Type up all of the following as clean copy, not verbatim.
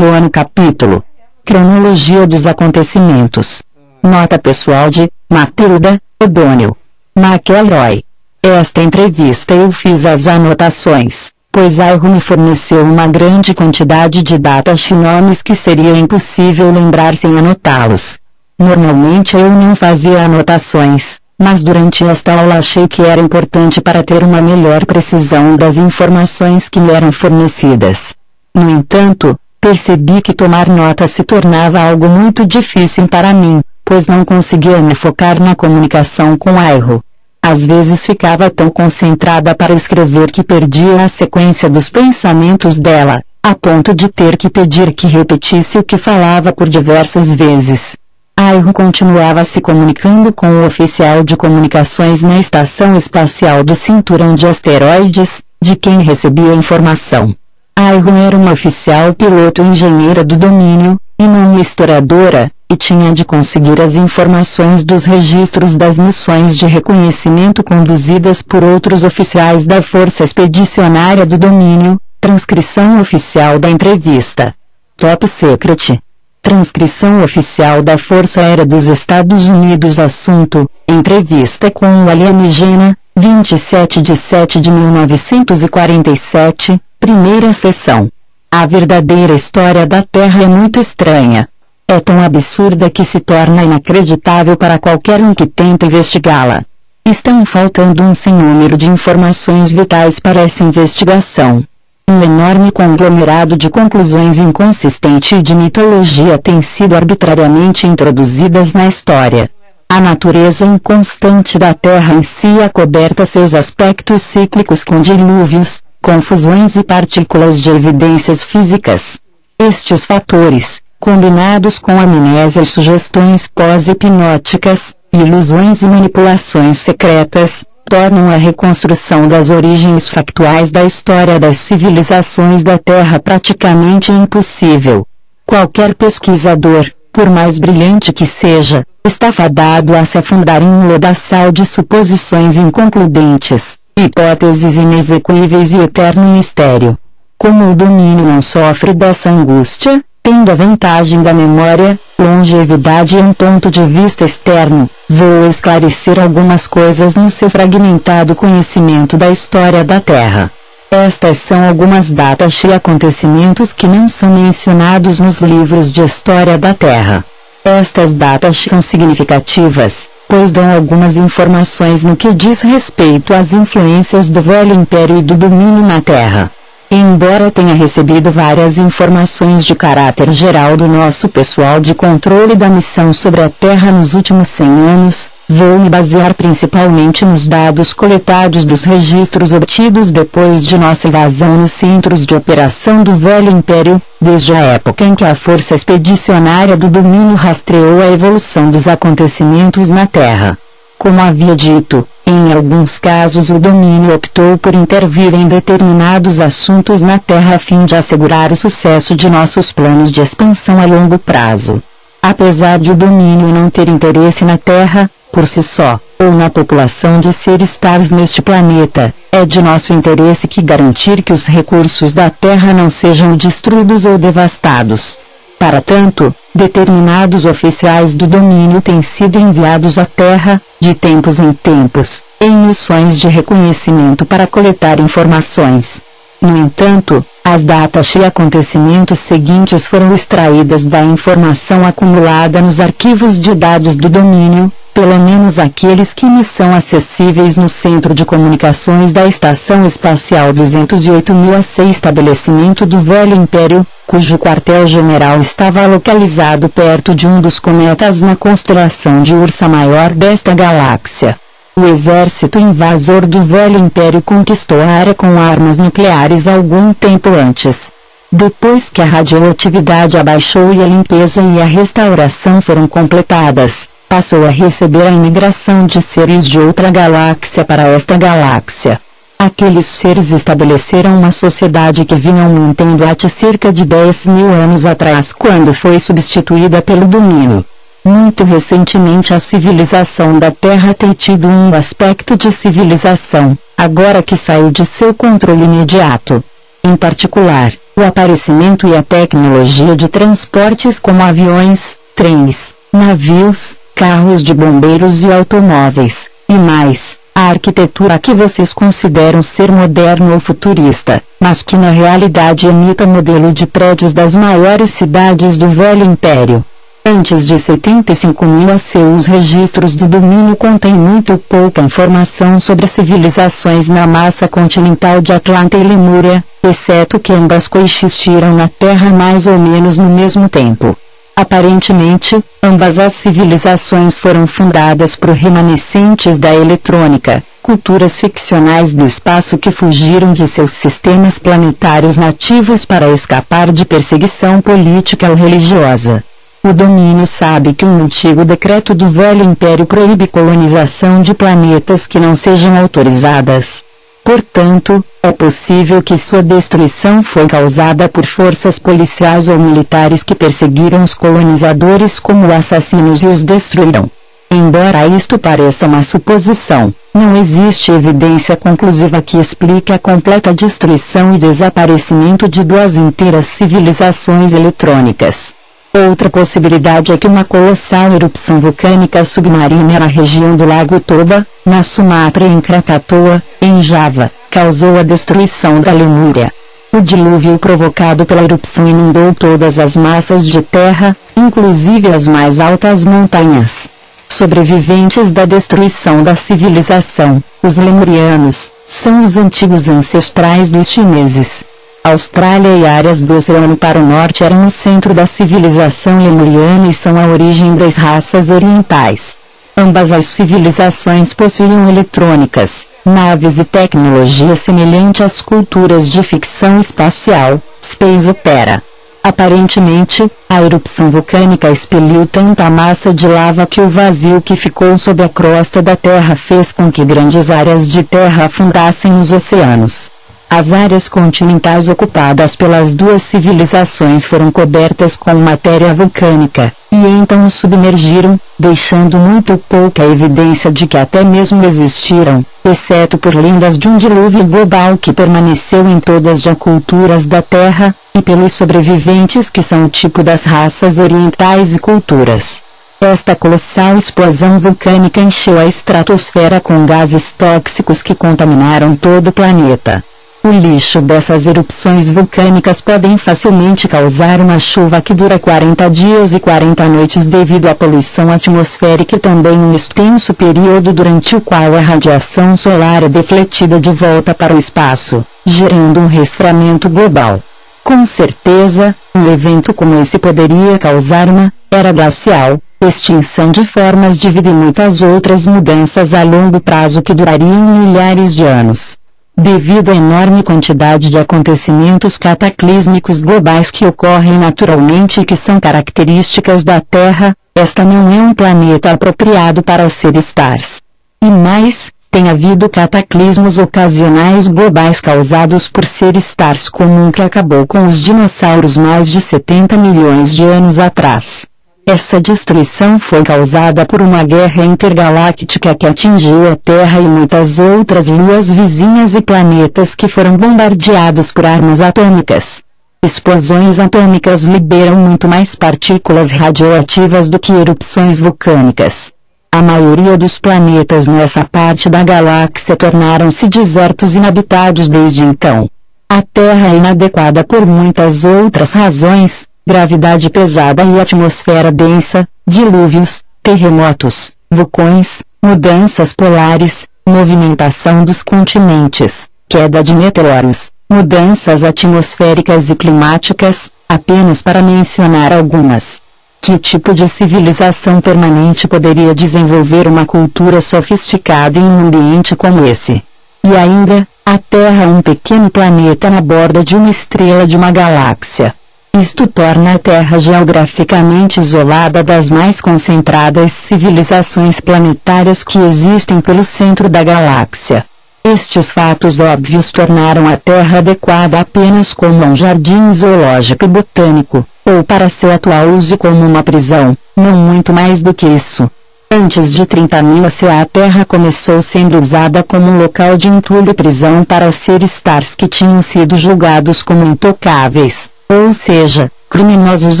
Nono capítulo. Cronologia dos acontecimentos. Nota pessoal de Matilda O'Donnell McElroy. Esta entrevista eu fiz as anotações, pois Airo me forneceu uma grande quantidade de datas e nomes que seria impossível lembrar sem anotá-los. Normalmente eu não fazia anotações, mas durante esta aula achei que era importante para ter uma melhor precisão das informações que me eram fornecidas. No entanto, percebi que tomar nota se tornava algo muito difícil para mim, pois não conseguia me focar na comunicação com Airo. Às vezes ficava tão concentrada para escrever que perdia a sequência dos pensamentos dela, a ponto de ter que pedir que repetisse o que falava por diversas vezes. Airo continuava se comunicando com o oficial de comunicações na Estação Espacial do Cinturão de Asteroides, de quem recebia a informação. Airo era uma oficial piloto engenheira do domínio, e não uma historiadora, e tinha de conseguir as informações dos registros das missões de reconhecimento conduzidas por outros oficiais da Força Expedicionária do Domínio. Transcrição oficial da entrevista. Top Secret. Transcrição oficial da Força Aérea dos Estados Unidos. Assunto: entrevista com o alienígena, 27 de 7 de 1947, primeira sessão. A verdadeira história da Terra é muito estranha. É tão absurda que se torna inacreditável para qualquer um que tenta investigá-la. Estão faltando um sem número de informações vitais para essa investigação. Um enorme conglomerado de conclusões inconsistente e de mitologia tem sido arbitrariamente introduzidas na história. A natureza inconstante da Terra em si acoberta seus aspectos cíclicos com dilúvios, confusões e partículas de evidências físicas. Estes fatores, combinados com amnésia e sugestões pós-hipnóticas, ilusões e manipulações secretas, tornam a reconstrução das origens factuais da história das civilizações da Terra praticamente impossível. Qualquer pesquisador, por mais brilhante que seja, está fadado a se afundar em um lodaçal de suposições inconcludentes, hipóteses inexequíveis e eterno mistério. Como o domínio não sofre dessa angústia, tendo a vantagem da memória, longevidade e um ponto de vista externo, vou esclarecer algumas coisas no seu fragmentado conhecimento da história da Terra. Estas são algumas datas e acontecimentos que não são mencionados nos livros de história da Terra. Estas datas são significativas, pois dão algumas informações no que diz respeito às influências do Velho Império e do domínio na Terra. Embora tenha recebido várias informações de caráter geral do nosso pessoal de controle da missão sobre a Terra nos últimos 100 anos, vou me basear principalmente nos dados coletados dos registros obtidos depois de nossa invasão nos centros de operação do Velho Império, desde a época em que a Força Expedicionária do Domínio rastreou a evolução dos acontecimentos na Terra. Como havia dito, em alguns casos o domínio optou por intervir em determinados assuntos na Terra a fim de assegurar o sucesso de nossos planos de expansão a longo prazo. Apesar de o domínio não ter interesse na Terra, por si só, ou na população de seres tais neste planeta, é de nosso interesse que garantir que os recursos da Terra não sejam destruídos ou devastados. Para tanto, determinados oficiais do domínio têm sido enviados à Terra, de tempos em tempos, em missões de reconhecimento para coletar informações. No entanto, as datas e acontecimentos seguintes foram extraídas da informação acumulada nos arquivos de dados do domínio, pelo menos aqueles que me são acessíveis no Centro de Comunicações da Estação Espacial 208.000 estabelecimento do Velho Império, cujo quartel-general estava localizado perto de um dos cometas na constelação de Ursa Maior desta galáxia. O exército invasor do Velho Império conquistou a área com armas nucleares algum tempo antes. Depois que a radioatividade abaixou e a limpeza e a restauração foram completadas, passou a receber a imigração de seres de outra galáxia para esta galáxia. Aqueles seres estabeleceram uma sociedade que vinham mantendo há cerca de 10.000 anos atrás quando foi substituída pelo domínio. Muito recentemente a civilização da Terra tem tido um aspecto de civilização, agora que saiu de seu controle imediato. Em particular, O aparecimento e a tecnologia de transportes como aviões, trens, navios, carros de bombeiros e automóveis, e mais, a arquitetura que vocês consideram ser moderno ou futurista, mas que na realidade imita o modelo de prédios das maiores cidades do Velho Império. Antes de 75.000 AC, os registros do domínio contêm muito pouca informação sobre civilizações na massa continental de Atlanta e Lemúria, exceto que ambas coexistiram na Terra mais ou menos no mesmo tempo. Aparentemente, ambas as civilizações foram fundadas por remanescentes da eletrônica, culturas ficcionais do espaço que fugiram de seus sistemas planetários nativos para escapar de perseguição política ou religiosa. O domínio sabe que um antigo decreto do Velho Império proíbe colonização de planetas que não sejam autorizadas. Portanto, é possível que sua destruição foi causada por forças policiais ou militares que perseguiram os colonizadores como assassinos e os destruíram. Embora isto pareça uma suposição, não existe evidência conclusiva que explique a completa destruição e desaparecimento de duas inteiras civilizações eletrônicas. Outra possibilidade é que uma colossal erupção vulcânica submarina na região do Lago Toba, na Sumatra e em Krakatoa, em Java, causou a destruição da Lemúria. O dilúvio provocado pela erupção inundou todas as massas de terra, inclusive as mais altas montanhas. Sobreviventes da destruição da civilização, os lemurianos, são os antigos ancestrais dos chineses. Austrália e áreas do oceano para o norte eram o centro da civilização lemuriana e são a origem das raças orientais. Ambas as civilizações possuíam eletrônicas, naves e tecnologia semelhante às culturas de ficção espacial, space opera. Aparentemente, a erupção vulcânica expeliu tanta massa de lava que o vazio que ficou sob a crosta da Terra fez com que grandes áreas de terra afundassem nos oceanos. As áreas continentais ocupadas pelas duas civilizações foram cobertas com matéria vulcânica, e então os submergiram, deixando muito pouca evidência de que até mesmo existiram, exceto por lendas de um dilúvio global que permaneceu em todas as culturas da Terra, e pelos sobreviventes que são o tipo das raças orientais e culturas. Esta colossal explosão vulcânica encheu a estratosfera com gases tóxicos que contaminaram todo o planeta. O lixo dessas erupções vulcânicas podem facilmente causar uma chuva que dura 40 dias e 40 noites devido à poluição atmosférica e também um extenso período durante o qual a radiação solar é defletida de volta para o espaço, gerando um resfriamento global. Com certeza, um evento como esse poderia causar uma era glacial, extinção de formas de vida e muitas outras mudanças a longo prazo que durariam milhares de anos. Devido à enorme quantidade de acontecimentos cataclísmicos globais que ocorrem naturalmente e que são características da Terra, esta não é um planeta apropriado para seres stars. E mais, tem havido cataclismos ocasionais globais causados por seres stars comum que acabou com os dinossauros mais de 70 milhões de anos atrás. Essa destruição foi causada por uma guerra intergaláctica que atingiu a Terra e muitas outras luas vizinhas e planetas que foram bombardeados por armas atômicas. Explosões atômicas liberam muito mais partículas radioativas do que erupções vulcânicas. A maioria dos planetas nessa parte da galáxia tornaram-se desertos inabitados desde então. A Terra é inadequada por muitas outras razões: gravidade pesada e atmosfera densa, dilúvios, terremotos, vulcões, mudanças polares, movimentação dos continentes, queda de meteoros, mudanças atmosféricas e climáticas, apenas para mencionar algumas. Que tipo de civilização permanente poderia desenvolver uma cultura sofisticada em um ambiente como esse? E ainda, a Terra é um pequeno planeta na borda de uma estrela de uma galáxia. Isto torna a Terra geograficamente isolada das mais concentradas civilizações planetárias que existem pelo centro da galáxia. Estes fatos óbvios tornaram a Terra adequada apenas como um jardim zoológico e botânico, ou para seu atual uso como uma prisão, não muito mais do que isso. Antes de 30.000 AC, a Terra começou sendo usada como um local de entulho e prisão para Ser-Stars que tinham sido julgados como intocáveis, ou seja, criminosos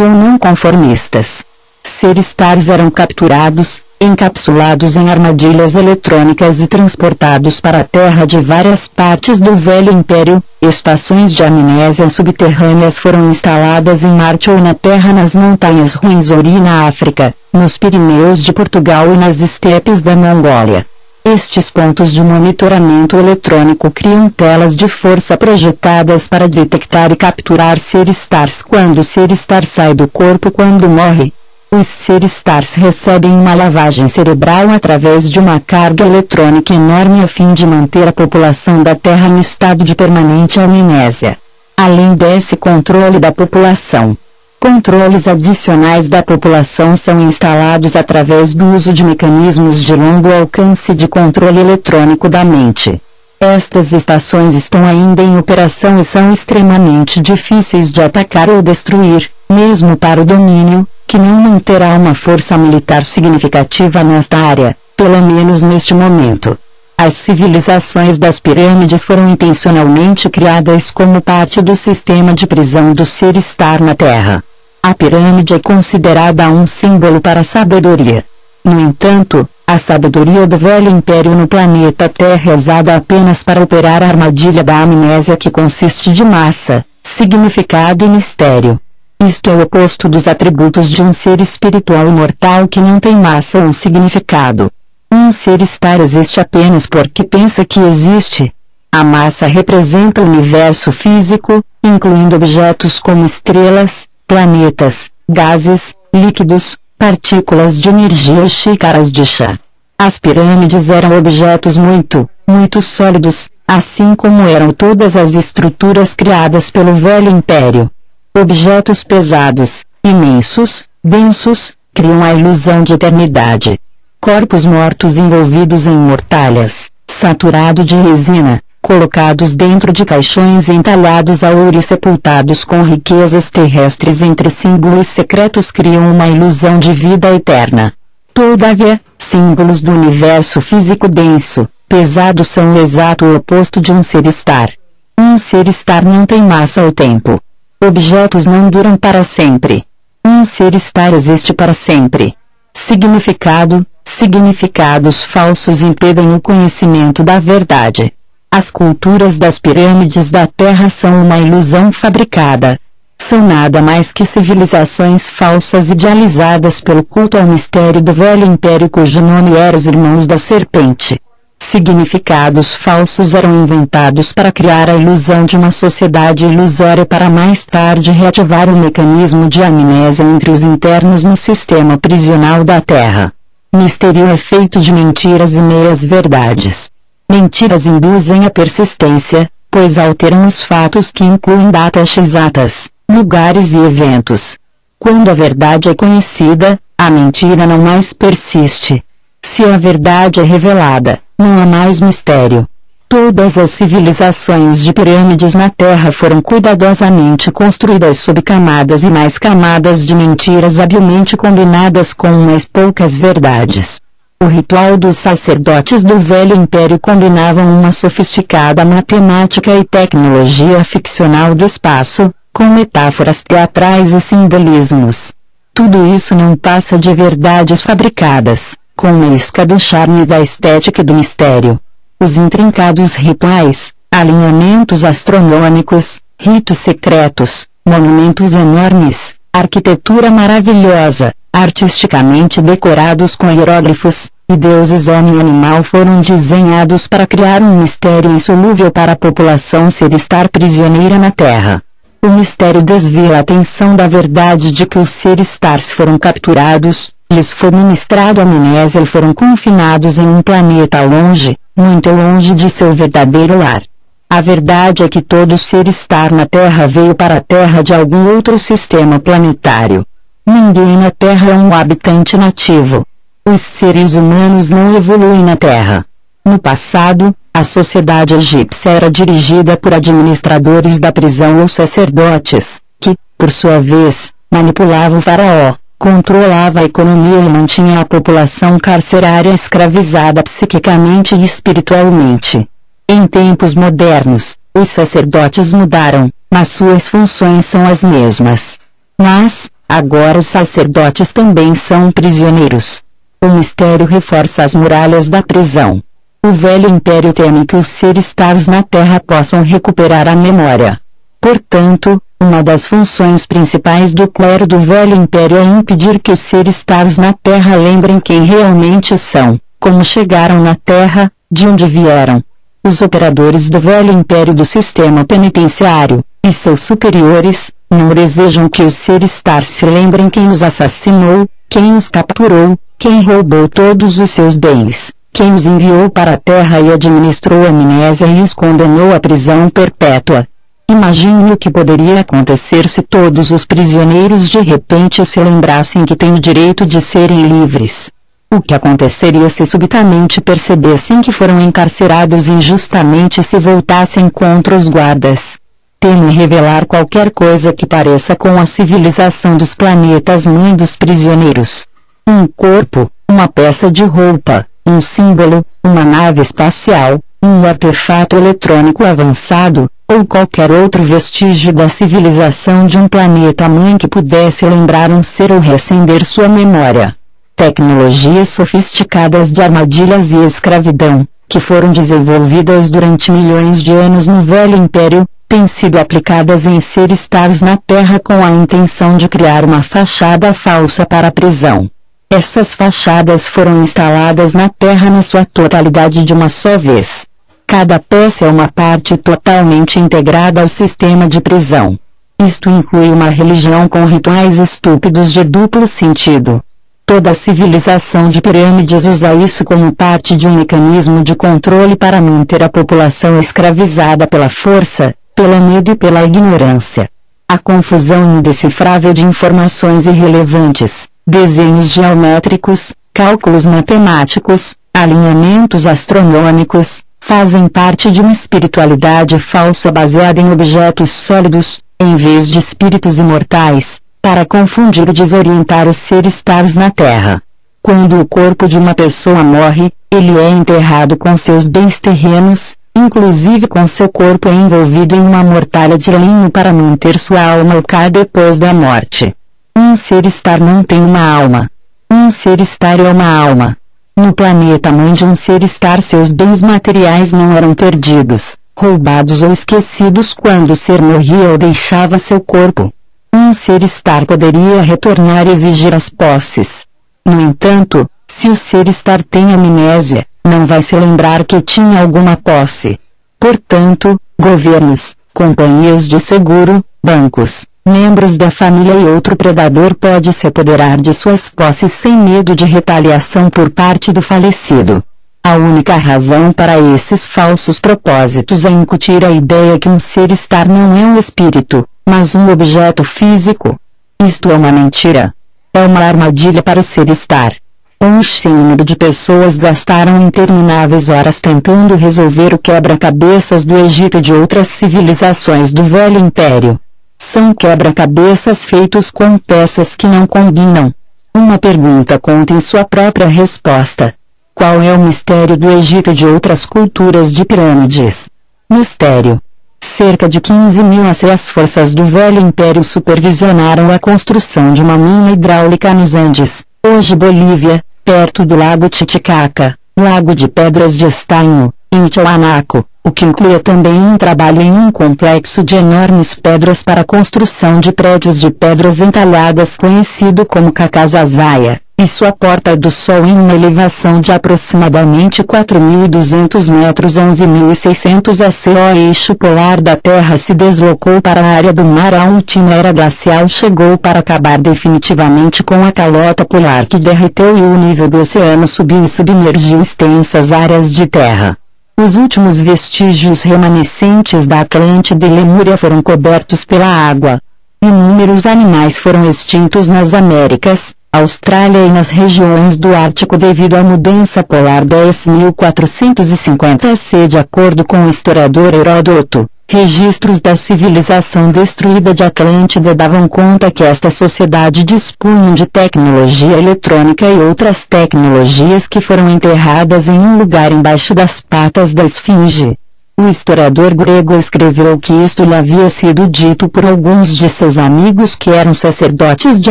ou não conformistas. Ser-Stars eram capturados, encapsulados em armadilhas eletrônicas e transportados para a Terra de várias partes do Velho Império. Estações de amnésia subterrâneas foram instaladas em Marte ou na Terra, nas montanhas Ruwenzori na África, nos Pirineus de Portugal e nas estepes da Mongólia. Estes pontos de monitoramento eletrônico criam telas de força projetadas para detectar e capturar Ser-Stars quando o Ser-Star sai do corpo quando morre. Os Ser-Stars recebem uma lavagem cerebral através de uma carga eletrônica enorme a fim de manter a população da Terra em estado de permanente amnésia. Além desse controle da população, controles adicionais da população são instalados através do uso de mecanismos de longo alcance de controle eletrônico da mente. Estas estações estão ainda em operação e são extremamente difíceis de atacar ou destruir, mesmo para o domínio, que não manterá uma força militar significativa nesta área, pelo menos neste momento. As civilizações das pirâmides foram intencionalmente criadas como parte do sistema de prisão do Ser-Star na Terra. A pirâmide é considerada um símbolo para a sabedoria. No entanto, a sabedoria do Velho Império no planeta Terra é usada apenas para operar a armadilha da amnésia, que consiste de massa, significado e mistério. Isto é o oposto dos atributos de um ser espiritual imortal que não tem massa ou significado. Um Ser-Star existe apenas porque pensa que existe. A massa representa o universo físico, incluindo objetos como estrelas, planetas, gases, líquidos, partículas de energia e xícaras de chá. As pirâmides eram objetos muito sólidos, assim como eram todas as estruturas criadas pelo Velho Império. Objetos pesados, imensos, densos, criam a ilusão de eternidade. Corpos mortos envolvidos em mortalhas, saturado de resina, colocados dentro de caixões entalhados a ouro e sepultados com riquezas terrestres entre símbolos secretos criam uma ilusão de vida eterna. Todavia, símbolos do universo físico denso, pesado são o exato oposto de um Ser-Star. Um Ser-Star não tem massa ou tempo. Objetos não duram para sempre. Um Ser-Star existe para sempre. Significado: significados falsos impedem o conhecimento da verdade. As culturas das pirâmides da Terra são uma ilusão fabricada. São nada mais que civilizações falsas idealizadas pelo culto ao mistério do Velho Império, cujo nome era os Irmãos da Serpente. Significados falsos eram inventados para criar a ilusão de uma sociedade ilusória para mais tarde reativar o mecanismo de amnésia entre os internos no sistema prisional da Terra. Mistério é feito de mentiras e meias-verdades. Mentiras induzem a persistência, pois alteram os fatos que incluem datas exatas, lugares e eventos. Quando a verdade é conhecida, a mentira não mais persiste. Se a verdade é revelada, não há mais mistério. Todas as civilizações de pirâmides na Terra foram cuidadosamente construídas sob camadas e mais camadas de mentiras habilmente combinadas com umas poucas verdades. O ritual dos sacerdotes do Velho Império combinavam uma sofisticada matemática e tecnologia ficcional do espaço, com metáforas teatrais e simbolismos. Tudo isso não passa de verdades fabricadas, com uma isca do charme e da estética e do mistério. Os intrincados rituais, alinhamentos astronômicos, ritos secretos, monumentos enormes, arquitetura maravilhosa, artisticamente decorados com hieróglifos, e deuses homem e animal foram desenhados para criar um mistério insolúvel para a população Ser-Star prisioneira na Terra. O mistério desvia a atenção da verdade de que os Ser-Stars foram capturados, lhes foi ministrado amnésia e foram confinados em um planeta longe, muito longe de seu verdadeiro lar. A verdade é que todo Ser-Star na Terra veio para a Terra de algum outro sistema planetário. Ninguém na Terra é um habitante nativo. Os seres humanos não evoluem na Terra. No passado, a sociedade egípcia era dirigida por administradores da prisão ou sacerdotes, que, por sua vez, manipulavam o faraó. controlava a economia e mantinha a população carcerária escravizada psiquicamente e espiritualmente. Em tempos modernos, os sacerdotes mudaram, mas suas funções são as mesmas. Mas, agora os sacerdotes também são prisioneiros. O mistério reforça as muralhas da prisão. O velho império teme que os seres-stars na Terra possam recuperar a memória. Portanto, uma das funções principais do clero do velho império é impedir que os seres-stars na Terra lembrem quem realmente são, como chegaram na Terra, de onde vieram. Os operadores do velho império do sistema penitenciário, e seus superiores, não desejam que os seres-stars se lembrem quem os assassinou, quem os capturou, quem roubou todos os seus bens, quem os enviou para a Terra e administrou a amnésia e os condenou à prisão perpétua. Imagine o que poderia acontecer se todos os prisioneiros de repente se lembrassem que têm o direito de serem livres. O que aconteceria se subitamente percebessem que foram encarcerados injustamente e se voltassem contra os guardas? Temem revelar qualquer coisa que pareça com a civilização dos planetas-mãe dos prisioneiros. Um corpo, uma peça de roupa, um símbolo, uma nave espacial, um artefato eletrônico avançado, ou qualquer outro vestígio da civilização de um planeta-mãe que pudesse lembrar um ser ou reacender sua memória. Tecnologias sofisticadas de armadilhas e escravidão, que foram desenvolvidas durante milhões de anos no Velho Império, têm sido aplicadas em seres-stars na Terra com a intenção de criar uma fachada falsa para a prisão. Essas fachadas foram instaladas na Terra na sua totalidade de uma só vez. Cada peça é uma parte totalmente integrada ao sistema de prisão. Isto inclui uma religião com rituais estúpidos de duplo sentido. Toda a civilização de pirâmides usa isso como parte de um mecanismo de controle para manter a população escravizada pela força, pelo medo e pela ignorância. A confusão indecifrável de informações irrelevantes, desenhos geométricos, cálculos matemáticos, alinhamentos astronômicos, fazem parte de uma espiritualidade falsa baseada em objetos sólidos, em vez de espíritos imortais, para confundir e desorientar os seres-stars na Terra. Quando o corpo de uma pessoa morre, ele é enterrado com seus bens terrenos, inclusive com seu corpo envolvido em uma mortalha de linho para manter sua alma oca depois da morte. Um ser-star não tem uma alma. Um ser-star é uma alma. No planeta-mãe de um ser-star seus bens materiais não eram perdidos, roubados ou esquecidos quando o ser morria ou deixava seu corpo. Um ser-star poderia retornar e exigir as posses. No entanto, se o ser-star tem amnésia, não vai se lembrar que tinha alguma posse. Portanto, governos, companhias de seguro, bancos, membros da família e outro predador pode se apoderar de suas posses sem medo de retaliação por parte do falecido. A única razão para esses falsos propósitos é incutir a ideia que um ser-star não é um espírito, mas um objeto físico. Isto é uma mentira. É uma armadilha para o ser-star. Um sem número de pessoas gastaram intermináveis horas tentando resolver o quebra-cabeças do Egito e de outras civilizações do Velho Império. São quebra-cabeças feitos com peças que não combinam. Uma pergunta contém sua própria resposta. Qual é o mistério do Egito e de outras culturas de pirâmides? Mistério. Cerca de 15.000 as forças do Velho Império supervisionaram a construção de uma mina hidráulica nos Andes, hoje Bolívia, perto do lago Titicaca, lago de pedras de estanho, em Tiwanaku, o que inclui também um trabalho em um complexo de enormes pedras para a construção de prédios de pedras entalhadas conhecido como Kakazazaya, e sua Porta do Sol em uma elevação de aproximadamente 4.200 metros 11.600 ac. O eixo polar da Terra se deslocou para a área do mar. A última era glacial chegou para acabar definitivamente com a calota polar que derreteu e o nível do oceano subiu e submergiu extensas áreas de terra. Os últimos vestígios remanescentes da Atlântida e Lemúria foram cobertos pela água. Inúmeros animais foram extintos nas Américas, Austrália e nas regiões do Ártico devido à mudança polar 10.450 AC. De acordo com o historiador Heródoto, Registros da civilização destruída de Atlântida davam conta que esta sociedade dispunha de tecnologia eletrônica e outras tecnologias que foram enterradas em um lugar embaixo das patas da esfinge. O historiador grego escreveu que isto lhe havia sido dito por alguns de seus amigos que eram sacerdotes de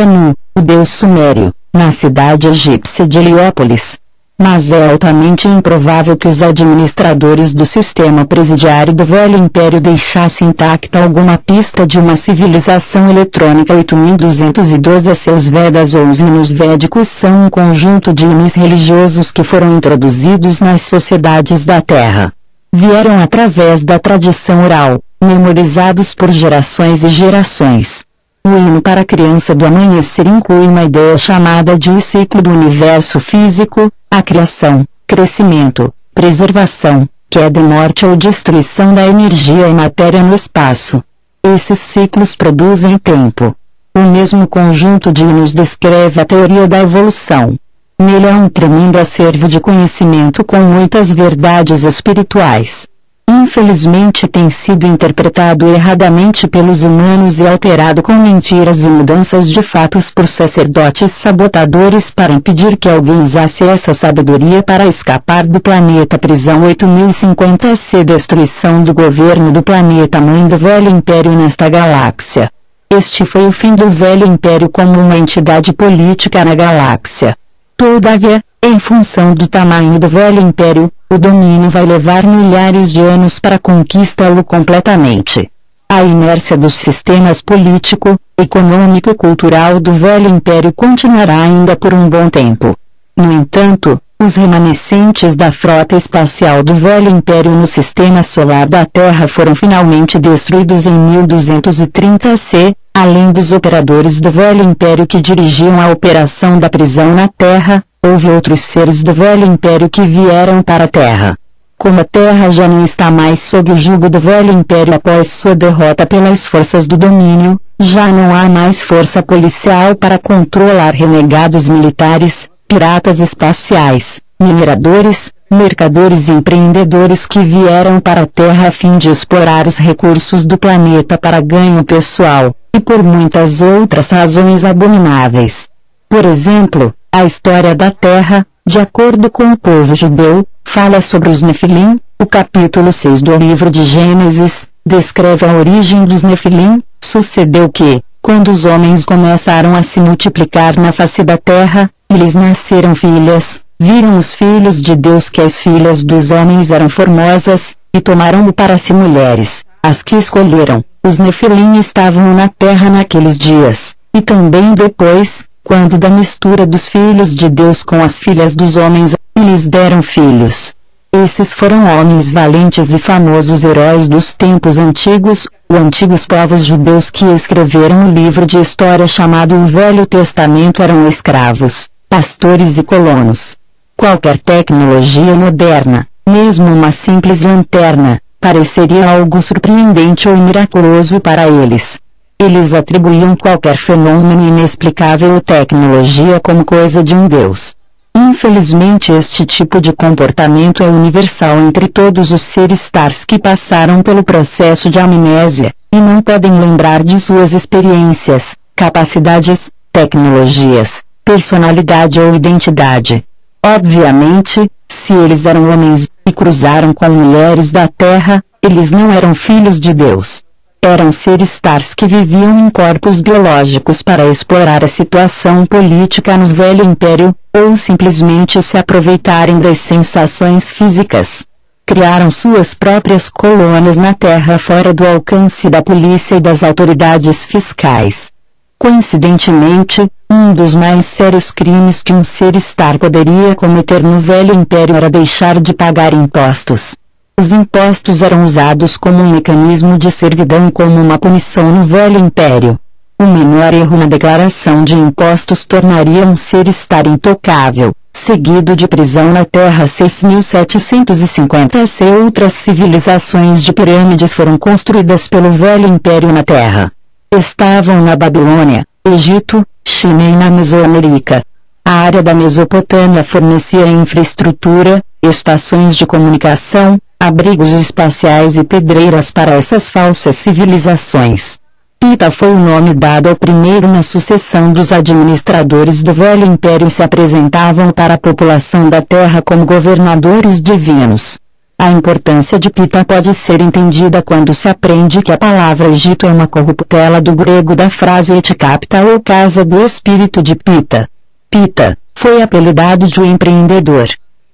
Anu, o deus sumério, na cidade egípcia de Heliópolis. Mas é altamente improvável que os administradores do sistema presidiário do Velho Império deixassem intacta alguma pista de uma civilização eletrônica. 8212 Seus Vedas ou os hinos védicos são um conjunto de hinos religiosos que foram introduzidos nas sociedades da Terra. Vieram através da tradição oral, memorizados por gerações e gerações. O hino para a criança do amanhecer inclui uma ideia chamada de o ciclo do universo físico, a criação, crescimento, preservação, queda e morte ou destruição da energia e matéria no espaço. Esses ciclos produzem tempo. O mesmo conjunto de hinos descreve a teoria da evolução. Nele há um tremendo acervo de conhecimento com muitas verdades espirituais. Infelizmente tem sido interpretado erradamente pelos humanos e alterado com mentiras e mudanças de fatos por sacerdotes sabotadores para impedir que alguém usasse essa sabedoria para escapar do planeta prisão. 8050 Destruição do governo do planeta mãe do Velho Império nesta galáxia. Este foi o fim do Velho Império como uma entidade política na galáxia. Todavia, em função do tamanho do Velho Império, o domínio vai levar milhares de anos para conquistá-lo completamente. A inércia dos sistemas político, econômico e cultural do Velho Império continuará ainda por um bom tempo. No entanto, os remanescentes da frota espacial do Velho Império no sistema solar da Terra foram finalmente destruídos em 1230 C, além dos operadores do Velho Império que dirigiam a operação da prisão na Terra. Houve outros seres do Velho Império que vieram para a Terra. Como a Terra já não está mais sob o jugo do Velho Império após sua derrota pelas forças do domínio, já não há mais força policial para controlar renegados militares, piratas espaciais, mineradores, mercadores e empreendedores que vieram para a Terra a fim de explorar os recursos do planeta para ganho pessoal, e por muitas outras razões abomináveis. Por exemplo, a história da Terra, de acordo com o povo judeu, fala sobre os Nefilim. O capítulo 6 do livro de Gênesis descreve a origem dos Nefilim. Sucedeu que, quando os homens começaram a se multiplicar na face da terra, e lhes nasceram filhas, viram os filhos de Deus que as filhas dos homens eram formosas, e tomaram-o para si mulheres, as que escolheram. Os Nefilim estavam na terra naqueles dias, e também depois, quando da mistura dos filhos de Deus com as filhas dos homens, e lhes deram filhos. Esses foram homens valentes e famosos heróis dos tempos antigos, os antigos povos judeus que escreveram o livro de história chamado o Velho Testamento eram escravos, pastores e colonos. Qualquer tecnologia moderna, mesmo uma simples lanterna, pareceria algo surpreendente ou miraculoso para eles. Eles atribuíam qualquer fenômeno inexplicável ou tecnologia como coisa de um deus. Infelizmente este tipo de comportamento é universal entre todos os seres stars que passaram pelo processo de amnésia, e não podem lembrar de suas experiências, capacidades, tecnologias, personalidade ou identidade. Obviamente, se eles eram homens, e cruzaram com mulheres da Terra, eles não eram filhos de Deus. Eram seres stars que viviam em corpos biológicos para explorar a situação política no Velho Império, ou simplesmente se aproveitarem das sensações físicas. Criaram suas próprias colônias na Terra fora do alcance da polícia e das autoridades fiscais. Coincidentemente, um dos mais sérios crimes que um ser star poderia cometer no Velho Império era deixar de pagar impostos. Os impostos eram usados como um mecanismo de servidão e como uma punição no Velho Império. O menor erro na declaração de impostos tornaria um ser star intocável, seguido de prisão na Terra. 6750 C. Outras civilizações de pirâmides foram construídas pelo Velho Império na Terra. Estavam na Babilônia, Egito, China e na Mesoamérica. A área da Mesopotâmia fornecia infraestrutura, estações de comunicação, abrigos espaciais e pedreiras para essas falsas civilizações. Pita foi o nome dado ao primeiro na sucessão dos administradores do Velho Império se apresentavam para a população da Terra como governadores divinos. A importância de Pita pode ser entendida quando se aprende que a palavra Egito é uma corruptela do grego da frase Etikapta ou casa do espírito de Pita. Pita foi apelidado de um empreendedor.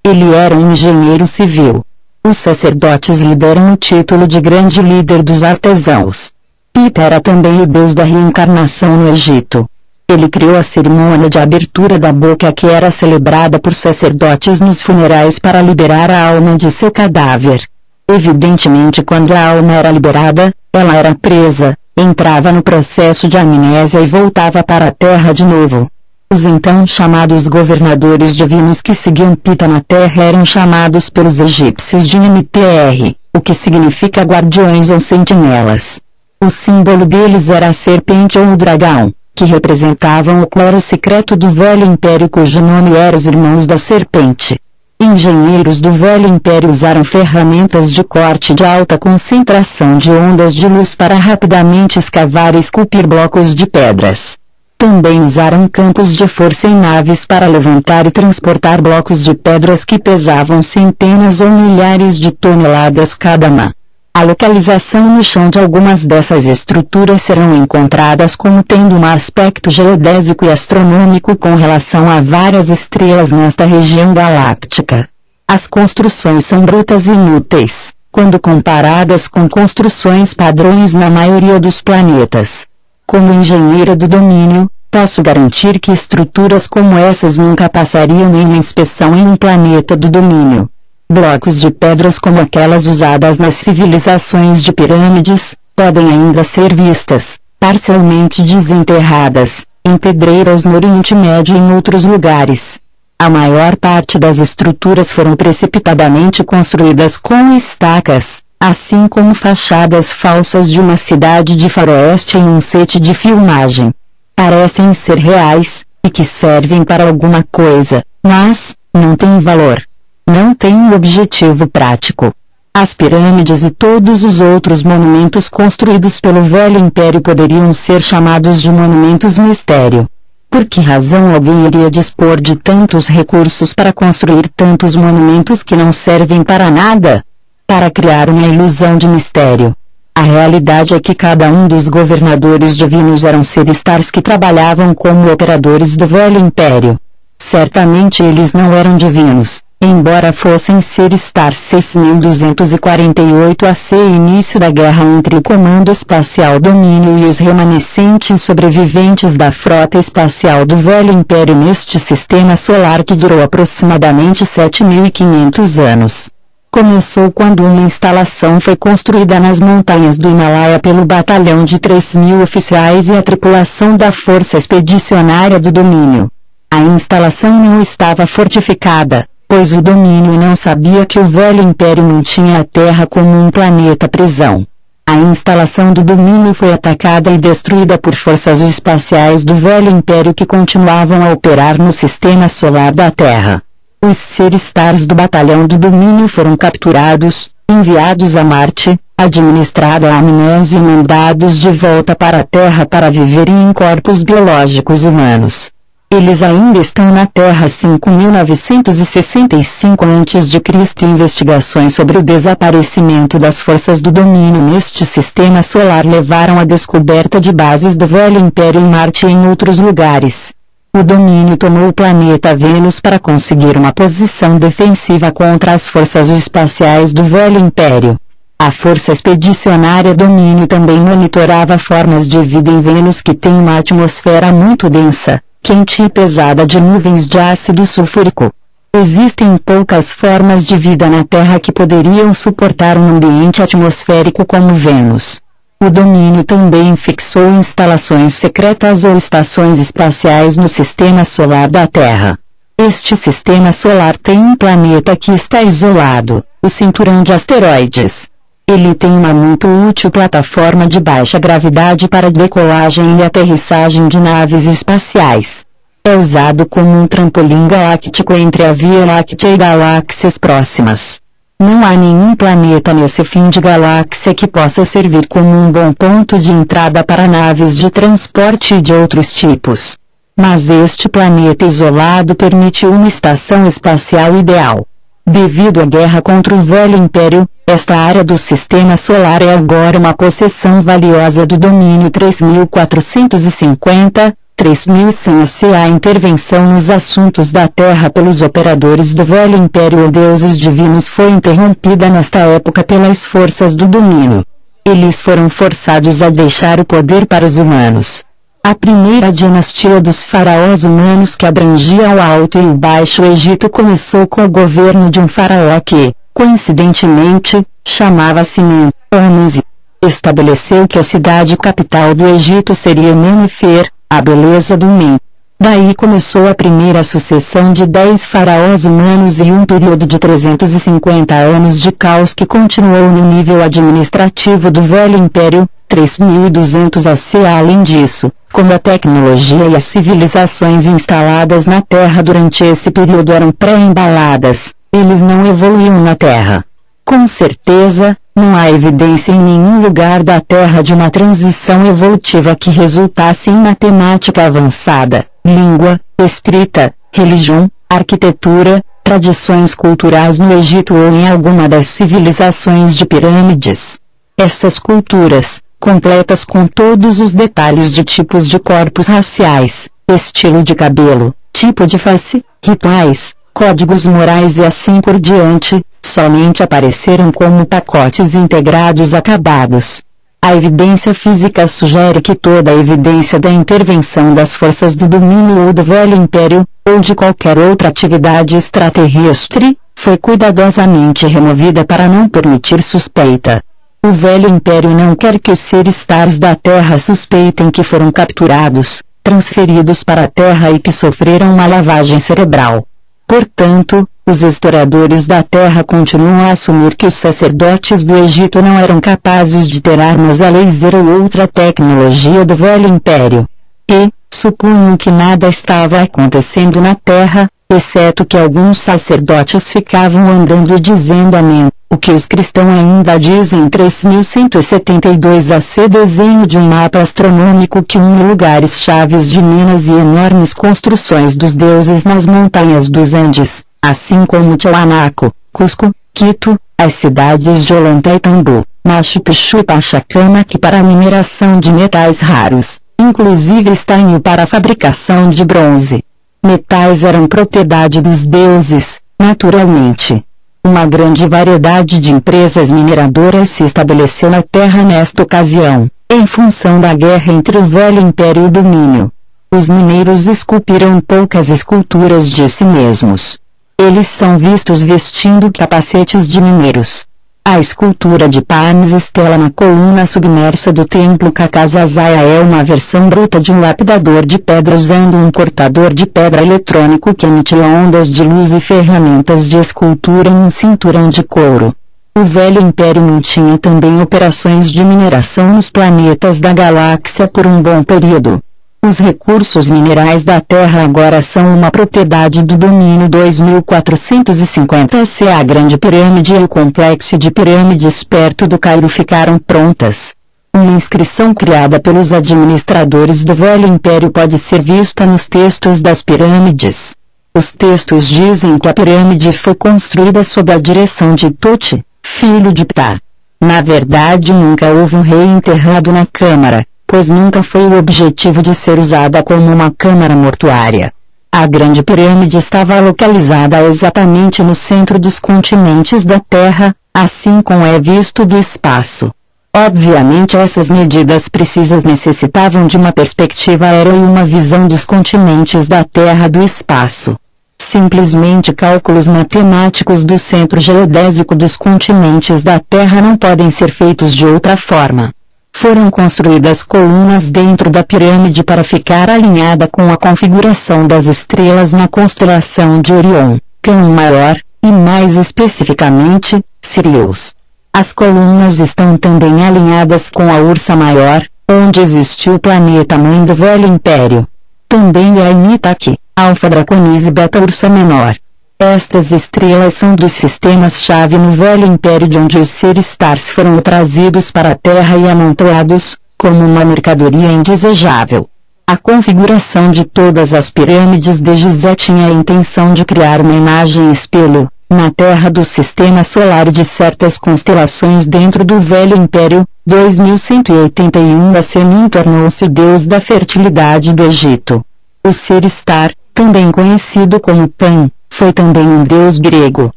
Ele era um engenheiro civil. Os sacerdotes lhe deram o título de grande líder dos artesãos. Pita era também o deus da reencarnação no Egito. Ele criou a cerimônia de abertura da boca que era celebrada por sacerdotes nos funerais para liberar a alma de seu cadáver. Evidentemente, quando a alma era liberada, ela era presa, entrava no processo de amnésia e voltava para a terra de novo. Os então chamados governadores divinos que seguiam Pita na terra eram chamados pelos egípcios de Mtr, o que significa guardiões ou sentinelas. O símbolo deles era a serpente ou o dragão, que representavam o clero secreto do Velho Império cujo nome era os Irmãos da Serpente. Engenheiros do Velho Império usaram ferramentas de corte de alta concentração de ondas de luz para rapidamente escavar e esculpir blocos de pedras. Também usaram campos de força em naves para levantar e transportar blocos de pedras que pesavam centenas ou milhares de toneladas cada uma. A localização no chão de algumas dessas estruturas serão encontradas como tendo um aspecto geodésico e astronômico com relação a várias estrelas nesta região galáctica. As construções são brutas e inúteis, quando comparadas com construções padrões na maioria dos planetas. Como engenheira do domínio, posso garantir que estruturas como essas nunca passariam em uma inspeção em um planeta do domínio. Blocos de pedras como aquelas usadas nas civilizações de pirâmides, podem ainda ser vistas, parcialmente desenterradas, em pedreiras no Oriente Médio e em outros lugares. A maior parte das estruturas foram precipitadamente construídas com estacas, assim como fachadas falsas de uma cidade de faroeste em um set de filmagem. Parecem ser reais, e que servem para alguma coisa, mas não têm valor. Não têm um objetivo prático. As pirâmides e todos os outros monumentos construídos pelo Velho Império poderiam ser chamados de monumentos mistério. Por que razão alguém iria dispor de tantos recursos para construir tantos monumentos que não servem para nada? Para criar uma ilusão de mistério. A realidade é que cada um dos governadores divinos eram seres que trabalhavam como operadores do Velho Império. Certamente eles não eram divinos, embora fossem seres 6248 AC e início da guerra entre o Comando Espacial Domínio e os remanescentes sobreviventes da Frota Espacial do Velho Império neste sistema solar que durou aproximadamente 7.500 anos. Começou quando uma instalação foi construída nas montanhas do Himalaia pelo batalhão de 3.000 oficiais e a tripulação da Força Expedicionária do Domínio. A instalação não estava fortificada, pois o Domínio não sabia que o Velho Império não tinha a Terra como um planeta prisão. A instalação do Domínio foi atacada e destruída por forças espaciais do Velho Império que continuavam a operar no sistema solar da Terra. Os Serstars do batalhão do Domínio foram capturados, enviados a Marte, administrada a amnésia e mandados de volta para a Terra para viverem em corpos biológicos humanos. Eles ainda estão na Terra 5.965 a.C. e investigações sobre o desaparecimento das forças do domínio neste sistema solar levaram à descoberta de bases do Velho Império em Marte e em outros lugares. O domínio tomou o planeta Vênus para conseguir uma posição defensiva contra as forças espaciais do Velho Império. A Força Expedicionária Domínio também monitorava formas de vida em Vênus que tem uma atmosfera muito densa, quente e pesada de nuvens de ácido sulfúrico. Existem poucas formas de vida na Terra que poderiam suportar um ambiente atmosférico como Vênus. O domínio também fixou instalações secretas ou estações espaciais no sistema solar da Terra. Este sistema solar tem um planeta que está isolado, o cinturão de asteroides. Ele tem uma muito útil plataforma de baixa gravidade para decolagem e aterrissagem de naves espaciais. É usado como um trampolim galáctico entre a Via Láctea e galáxias próximas. Não há nenhum planeta nesse fim de galáxia que possa servir como um bom ponto de entrada para naves de transporte de outros tipos. Mas este planeta isolado permite uma estação espacial ideal. Devido à guerra contra o Velho Império, esta área do Sistema Solar é agora uma possessão valiosa do domínio 3450, 3100 AC. A intervenção nos assuntos da Terra pelos operadores do Velho Império ou deuses divinos foi interrompida nesta época pelas forças do domínio. Eles foram forçados a deixar o poder para os humanos. A primeira dinastia dos faraós humanos, que abrangia o Alto e o Baixo Egito, começou com o governo de um faraó que, coincidentemente, chamava-se Men-Homens. Estabeleceu que a cidade capital do Egito seria Menefer, a beleza do Men. Daí começou a primeira sucessão de 10 faraós humanos e um período de 350 anos de caos que continuou no nível administrativo do Velho Império, 3200 AC. Além disso, como a tecnologia e as civilizações instaladas na Terra durante esse período eram pré-embaladas, eles não evoluíam na Terra. Com certeza, não há evidência em nenhum lugar da Terra de uma transição evolutiva que resultasse em matemática avançada, língua, escrita, religião, arquitetura, tradições culturais no Egito ou em alguma das civilizações de pirâmides. Essas culturas, completas com todos os detalhes de tipos de corpos raciais, estilo de cabelo, tipo de face, rituais, códigos morais e assim por diante, somente apareceram como pacotes integrados acabados. A evidência física sugere que toda a evidência da intervenção das forças do domínio ou do Velho Império, ou de qualquer outra atividade extraterrestre, foi cuidadosamente removida para não permitir suspeita. O Velho Império não quer que os seres stars da Terra suspeitem que foram capturados, transferidos para a Terra e que sofreram uma lavagem cerebral. Portanto, os historiadores da Terra continuam a assumir que os sacerdotes do Egito não eram capazes de ter armas a laser ou outra tecnologia do Velho Império. E, supunham que nada estava acontecendo na Terra, exceto que alguns sacerdotes ficavam andando e dizendo amém, o que os cristãos ainda dizem em 3172 AC. Desenho de um mapa astronômico que une lugares chaves de Minas e enormes construções dos deuses nas montanhas dos Andes, assim como Tiwanaku, Cusco, Quito, as cidades de Ollantaytambo, Machu Picchu e Pachacamac para a mineração de metais raros, inclusive estanho para a fabricação de bronze. Metais eram propriedade dos deuses, naturalmente. Uma grande variedade de empresas mineradoras se estabeleceu na Terra nesta ocasião, em função da guerra entre o Velho Império e o domínio. Os mineiros esculpiram poucas esculturas de si mesmos. Eles são vistos vestindo capacetes de mineiros. A escultura de Panis Stela na coluna submersa do templo Kakazazaya é uma versão bruta de um lapidador de pedra usando um cortador de pedra eletrônico que emite ondas de luz e ferramentas de escultura em um cinturão de couro. O Velho Império mantinha também operações de mineração nos planetas da galáxia por um bom período. Os recursos minerais da Terra agora são uma propriedade do domínio 2450 AC. A Grande Pirâmide e o complexo de pirâmides perto do Cairo ficaram prontas. Uma inscrição criada pelos administradores do Velho Império pode ser vista nos textos das pirâmides. Os textos dizem que a pirâmide foi construída sob a direção de Toti, filho de Ptah. Na verdade, nunca houve um rei enterrado na câmara, pois nunca foi o objetivo de ser usada como uma câmara mortuária. A Grande Pirâmide estava localizada exatamente no centro dos continentes da Terra, assim como é visto do espaço. Obviamente essas medidas precisas necessitavam de uma perspectiva aérea e uma visão dos continentes da Terra do espaço. Simplesmente cálculos matemáticos do centro geodésico dos continentes da Terra não podem ser feitos de outra forma. Foram construídas colunas dentro da pirâmide para ficar alinhada com a configuração das estrelas na constelação de Orion, Cão Maior, e mais especificamente, Sirius. As colunas estão também alinhadas com a Ursa Maior, onde existiu o planeta-mãe do Velho Império. Também é Mitaki, Alfa Draconis e Beta Ursa Menor. Estas estrelas são dos sistemas-chave no Velho Império, de onde os Ser-Stars foram trazidos para a Terra e amontoados, como uma mercadoria indesejável. A configuração de todas as pirâmides de Gizé tinha a intenção de criar uma imagem espelho, na Terra, do sistema solar e de certas constelações dentro do Velho Império. 2181 Semin tornou-se o deus da fertilidade do Egito. O Ser-Star, também conhecido como Pan, foi também um deus grego.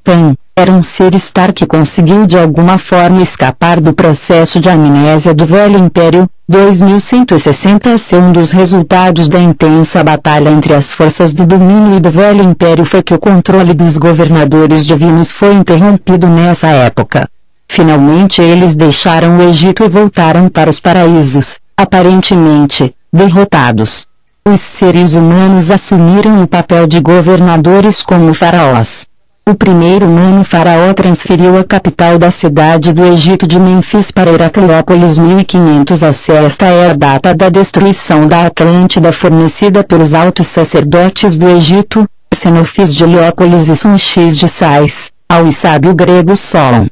Pan era um Ser-Star que conseguiu de alguma forma escapar do processo de amnésia do Velho Império. 2160 Um dos resultados da intensa batalha entre as forças do domínio e do Velho Império foi que o controle dos governadores divinos foi interrompido nessa época. Finalmente eles deixaram o Egito e voltaram para os paraísos, aparentemente derrotados. Os seres humanos assumiram o papel de governadores como faraós. O primeiro humano faraó transferiu a capital da cidade do Egito de Mênfis para Heracleópolis 1500 AC. Esta é a data da destruição da Atlântida fornecida pelos altos sacerdotes do Egito, Xenofis de Heliópolis e Sunxis de Sais, ao sábio grego Solon.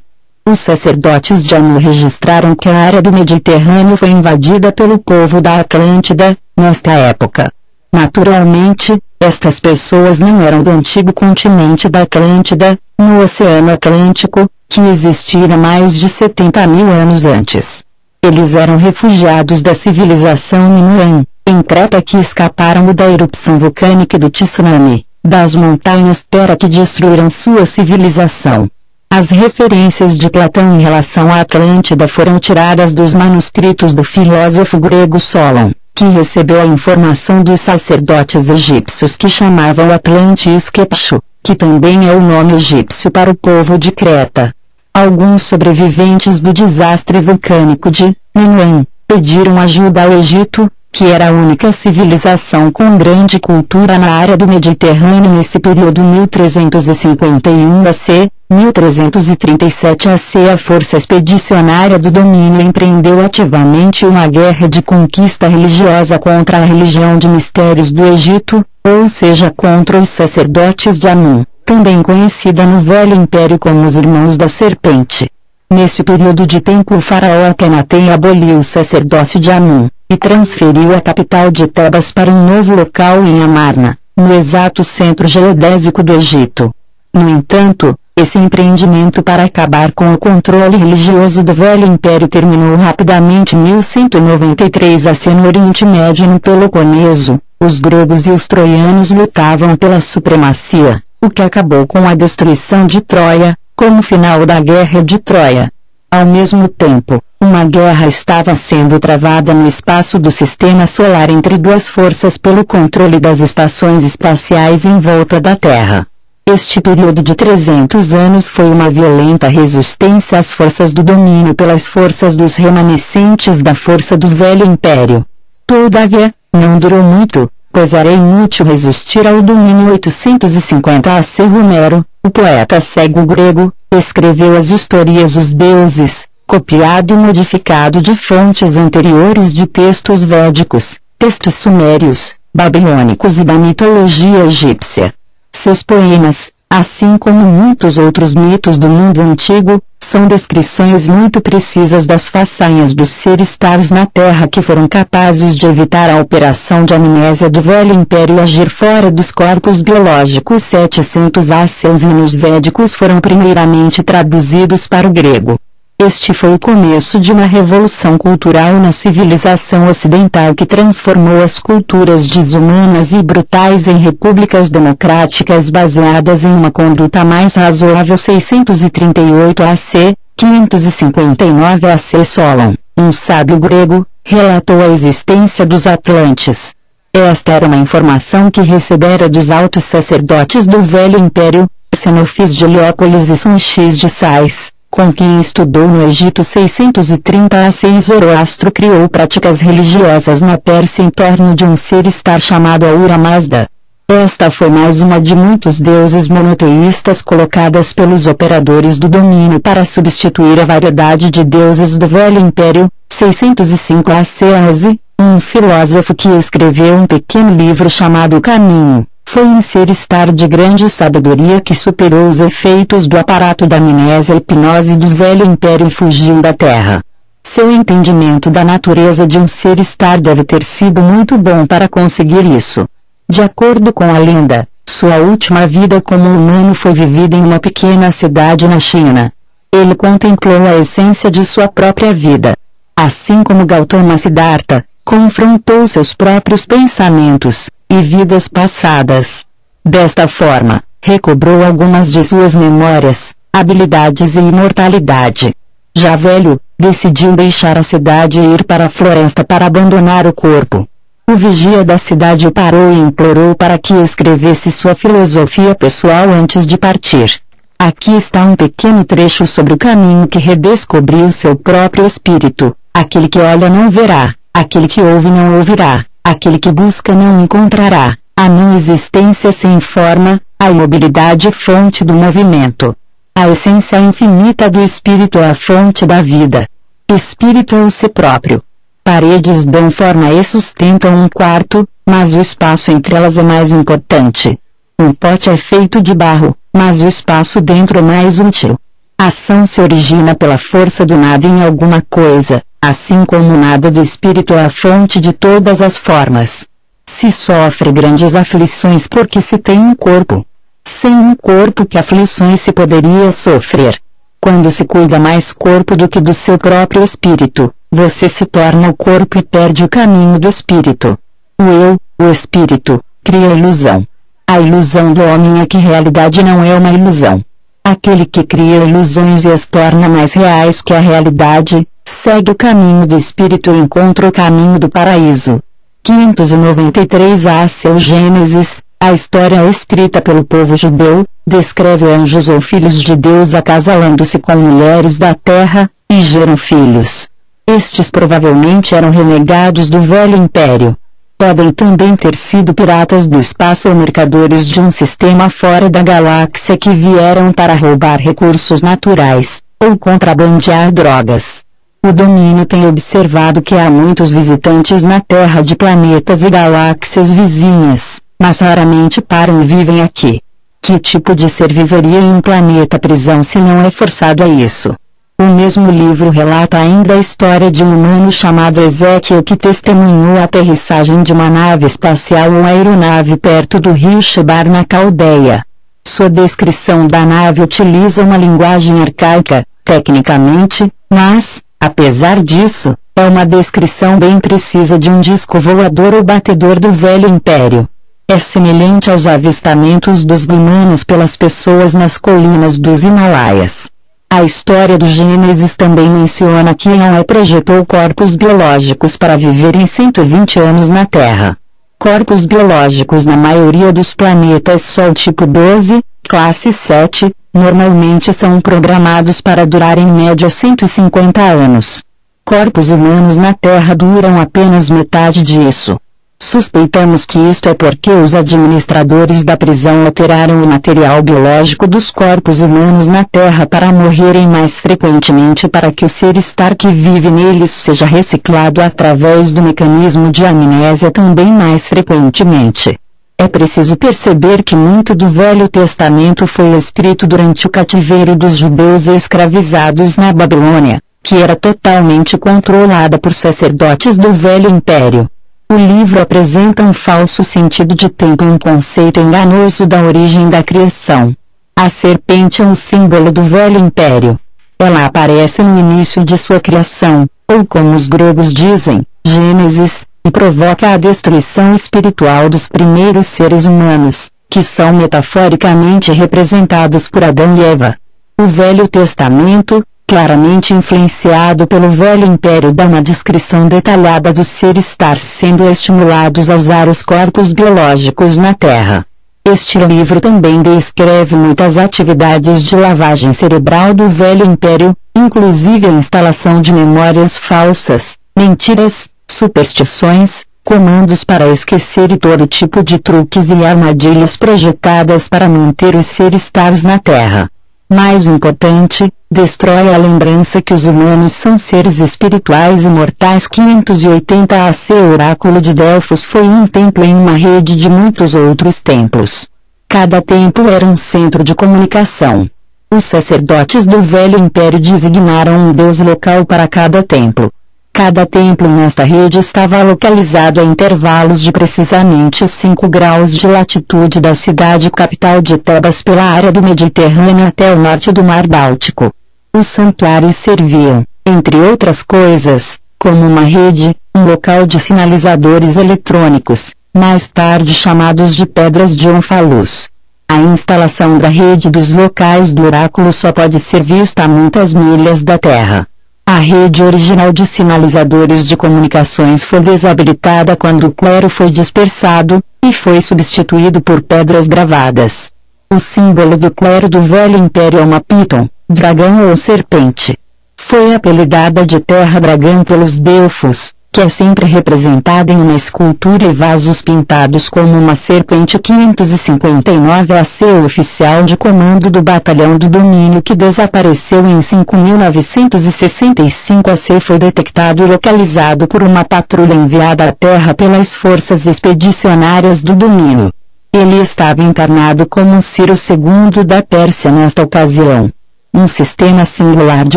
Os sacerdotes de Anu registraram que a área do Mediterrâneo foi invadida pelo povo da Atlântida, nesta época. Naturalmente, estas pessoas não eram do antigo continente da Atlântida, no Oceano Atlântico, que existira mais de 70.000 anos antes. Eles eram refugiados da civilização Minoan, em Creta, que escaparam da erupção vulcânica e do tsunami, das montanhas Terra que destruíram sua civilização. As referências de Platão em relação à Atlântida foram tiradas dos manuscritos do filósofo grego Solon, que recebeu a informação dos sacerdotes egípcios que chamavam Atlantis Kepchu, que também é o nome egípcio para o povo de Creta. Alguns sobreviventes do desastre vulcânico de Minoan pediram ajuda ao Egito, que era a única civilização com grande cultura na área do Mediterrâneo nesse período. 1351 AC, 1337 AC. A força expedicionária do domínio empreendeu ativamente uma guerra de conquista religiosa contra a religião de mistérios do Egito, ou seja, contra os sacerdotes de Amun, também conhecida no Velho Império como os Irmãos da Serpente. Nesse período de tempo, o faraó Akhenaten aboliu o sacerdócio de Amun e transferiu a capital de Tebas para um novo local em Amarna, no exato centro geodésico do Egito. No entanto, esse empreendimento para acabar com o controle religioso do Velho Império terminou rapidamente. 1193 AC. No Oriente Médio e no Peloponeso, os gregos e os troianos lutavam pela supremacia, o que acabou com a destruição de Troia, como final da Guerra de Troia. Ao mesmo tempo, uma guerra estava sendo travada no espaço do Sistema Solar entre duas forças pelo controle das estações espaciais em volta da Terra. Este período de 300 anos foi uma violenta resistência às forças do domínio pelas forças dos remanescentes da força do Velho Império. Todavia, não durou muito, pois era inútil resistir ao domínio. 850 AC. Homero, o poeta cego grego, escreveu as Histórias dos Deuses, copiado e modificado de fontes anteriores de textos védicos, textos sumérios, babilônicos e da mitologia egípcia. Seus poemas, assim como muitos outros mitos do mundo antigo, são descrições muito precisas das façanhas dos Ser-Stars na Terra, que foram capazes de evitar a operação de amnésia do Velho Império e agir fora dos corpos biológicos. 700 AC. Os hinos védicos foram primeiramente traduzidos para o grego. Este foi o começo de uma revolução cultural na civilização ocidental que transformou as culturas desumanas e brutais em repúblicas democráticas baseadas em uma conduta mais razoável. 638 AC, 559 AC. Solon, um sábio grego, relatou a existência dos Atlantes. Esta era uma informação que recebera dos altos sacerdotes do Velho Império, Xenofis de Heliópolis e Sunxis de Sais, com quem estudou no Egito. 630 AC. Zoroastro criou práticas religiosas na Pérsia em torno de um Ser-Star chamado Ahura Mazda. Esta foi mais uma de muitos deuses monoteístas colocadas pelos operadores do domínio para substituir a variedade de deuses do Velho Império. 605 AC. Aze, um filósofo que escreveu um pequeno livro chamado Caminho, foi um ser-estar de grande sabedoria que superou os efeitos do aparato da amnésia e hipnose do velho império e fugiu da Terra. Seu entendimento da natureza de um ser-estar deve ter sido muito bom para conseguir isso. De acordo com a lenda, sua última vida como humano foi vivida em uma pequena cidade na China. Ele contemplou a essência de sua própria vida. Assim como Gautama Siddhartha, confrontou seus próprios pensamentos e vidas passadas. Desta forma, recobrou algumas de suas memórias, habilidades e imortalidade. Já velho, decidiu deixar a cidade e ir para a floresta para abandonar o corpo. O vigia da cidade o parou e implorou para que escrevesse sua filosofia pessoal antes de partir. Aqui está um pequeno trecho sobre o caminho que redescobriu seu próprio espírito. Aquele que olha não verá, aquele que ouve não ouvirá, aquele que busca não encontrará, a não existência sem forma, a imobilidade fonte do movimento. A essência infinita do espírito é a fonte da vida. Espírito é o si próprio. Paredes dão forma e sustentam um quarto, mas o espaço entre elas é mais importante. Um pote é feito de barro, mas o espaço dentro é mais útil. A ação se origina pela força do nada em alguma coisa, assim como o nada do espírito é a fonte de todas as formas. Se sofre grandes aflições porque se tem um corpo. Sem um corpo, que aflições se poderia sofrer? Quando se cuida mais corpo do que do seu próprio espírito, você se torna o corpo e perde o caminho do espírito. O eu, o espírito, cria a ilusão. A ilusão do homem é que realidade não é uma ilusão. Aquele que cria ilusões e as torna mais reais que a realidade, segue o caminho do espírito e encontra o caminho do paraíso. 593 A. Seu Gênesis, a história escrita pelo povo judeu, descreve anjos ou filhos de Deus acasalando-se com mulheres da terra, e geram filhos. Estes provavelmente eram renegados do velho império. Podem também ter sido piratas do espaço ou mercadores de um sistema fora da galáxia que vieram para roubar recursos naturais, ou contrabandear drogas. O domínio tem observado que há muitos visitantes na Terra de planetas e galáxias vizinhas, mas raramente param e vivem aqui. Que tipo de ser viveria em um planeta prisão se não é forçado a isso? O mesmo livro relata ainda a história de um humano chamado Ezequiel que testemunhou a aterrissagem de uma nave espacial ou aeronave perto do rio Shebar na Caldeia. Sua descrição da nave utiliza uma linguagem arcaica, tecnicamente, mas, apesar disso, é uma descrição bem precisa de um disco voador ou batedor do velho império. É semelhante aos avistamentos dos Vimanas pelas pessoas nas colinas dos Himalaias. A história do Gênesis também menciona que Yahweh projetou corpos biológicos para viverem 120 anos na Terra. Corpos biológicos na maioria dos planetas Sol tipo 12, classe 7, normalmente são programados para durar em média 150 anos. Corpos humanos na Terra duram apenas metade disso. Suspeitamos que isto é porque os administradores da prisão alteraram o material biológico dos corpos humanos na Terra para morrerem mais frequentemente para que o ser-estar que vive neles seja reciclado através do mecanismo de amnésia também mais frequentemente. É preciso perceber que muito do Velho Testamento foi escrito durante o cativeiro dos judeus escravizados na Babilônia, que era totalmente controlada por sacerdotes do Velho Império. O livro apresenta um falso sentido de tempo e um conceito enganoso da origem da criação. A serpente é um símbolo do Velho Império. Ela aparece no início de sua criação, ou como os gregos dizem, Gênesis, e provoca a destruição espiritual dos primeiros seres humanos, que são metaforicamente representados por Adão e Eva. O Velho Testamento, claramente influenciado pelo Velho Império, dá uma descrição detalhada do ser-estar sendo estimulados a usar os corpos biológicos na Terra. Este livro também descreve muitas atividades de lavagem cerebral do Velho Império, inclusive a instalação de memórias falsas, mentiras, superstições, comandos para esquecer e todo tipo de truques e armadilhas projetadas para manter os ser-estares na Terra. Mais importante, destrói a lembrança que os humanos são seres espirituais imortais. 580 AC. O oráculo de Delfos foi um templo em uma rede de muitos outros templos. Cada templo era um centro de comunicação. Os sacerdotes do Velho Império designaram um deus local para cada templo. Cada templo nesta rede estava localizado a intervalos de precisamente 5 graus de latitude da cidade capital de Tebas pela área do Mediterrâneo até o norte do Mar Báltico. Os santuários serviam, entre outras coisas, como uma rede, um local de sinalizadores eletrônicos, mais tarde chamados de pedras de Onfalus. A instalação da rede dos locais do oráculo só pode ser vista a muitas milhas da Terra. A rede original de sinalizadores de comunicações foi desabilitada quando o clero foi dispersado, e foi substituído por pedras gravadas. O símbolo do clero do Velho Império é uma piton, dragão ou serpente. Foi apelidada de Terra-dragão pelos Delfos, que é sempre representada em uma escultura e vasos pintados como uma serpente. 559 AC. O oficial de comando do Batalhão do Domínio que desapareceu em 5965 AC foi detectado e localizado por uma patrulha enviada à Terra pelas forças expedicionárias do Domínio. Ele estava encarnado como Ciro II da Pérsia nesta ocasião. Um sistema singular de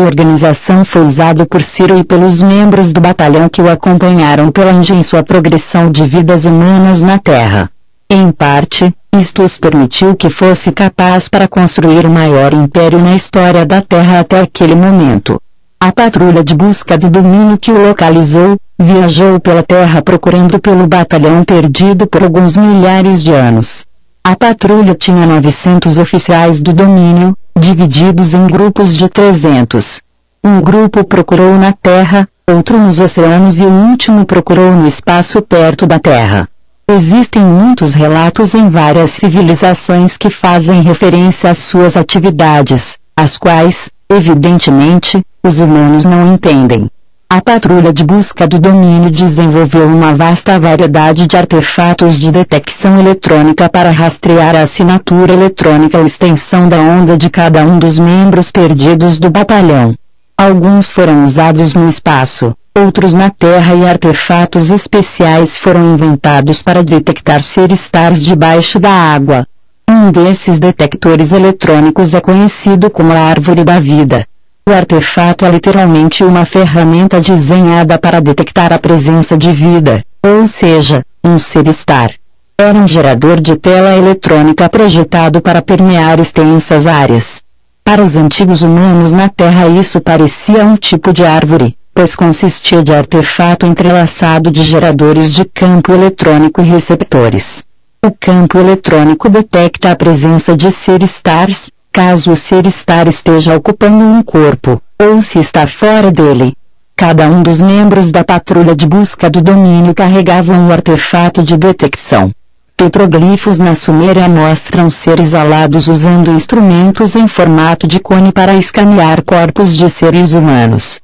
organização foi usado por Ciro e pelos membros do batalhão que o acompanharam pela em sua progressão de vidas humanas na Terra. Em parte, isto os permitiu que fosse capaz para construir o maior império na história da Terra até aquele momento. A patrulha de busca do domínio que o localizou, viajou pela Terra procurando pelo batalhão perdido por alguns milhares de anos. A patrulha tinha 900 oficiais do domínio, divididos em grupos de 300. Um grupo procurou na Terra, outro nos oceanos e o último procurou no espaço perto da Terra. Existem muitos relatos em várias civilizações que fazem referência às suas atividades, as quais, evidentemente, os humanos não entendem. A patrulha de busca do domínio desenvolveu uma vasta variedade de artefatos de detecção eletrônica para rastrear a assinatura eletrônica ou extensão da onda de cada um dos membros perdidos do batalhão. Alguns foram usados no espaço, outros na Terra e artefatos especiais foram inventados para detectar seres-stars debaixo da água. Um desses detectores eletrônicos é conhecido como a Árvore da Vida. O artefato é literalmente uma ferramenta desenhada para detectar a presença de vida, ou seja, um ser-star. Era um gerador de tela eletrônica projetado para permear extensas áreas. Para os antigos humanos na Terra isso parecia um tipo de árvore, pois consistia de artefato entrelaçado de geradores de campo eletrônico e receptores. O campo eletrônico detecta a presença de ser-stars, caso o ser-star esteja ocupando um corpo, ou se está fora dele. Cada um dos membros da patrulha de busca do domínio carregava um artefato de detecção. Petroglifos na Suméria mostram seres alados usando instrumentos em formato de cone para escanear corpos de seres humanos.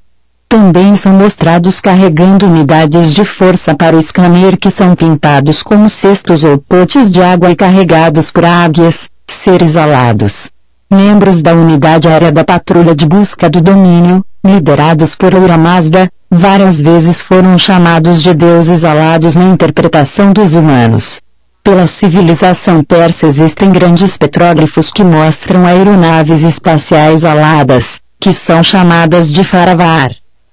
Também são mostrados carregando unidades de força para o escanear que são pintados como cestos ou potes de água e carregados por águias, seres alados. Membros da unidade aérea da patrulha de busca do domínio, liderados por Ahura Mazda, várias vezes foram chamados de deuses alados na interpretação dos humanos. Pela civilização persa existem grandes petróglifos que mostram aeronaves espaciais aladas, que são chamadas de Faravar.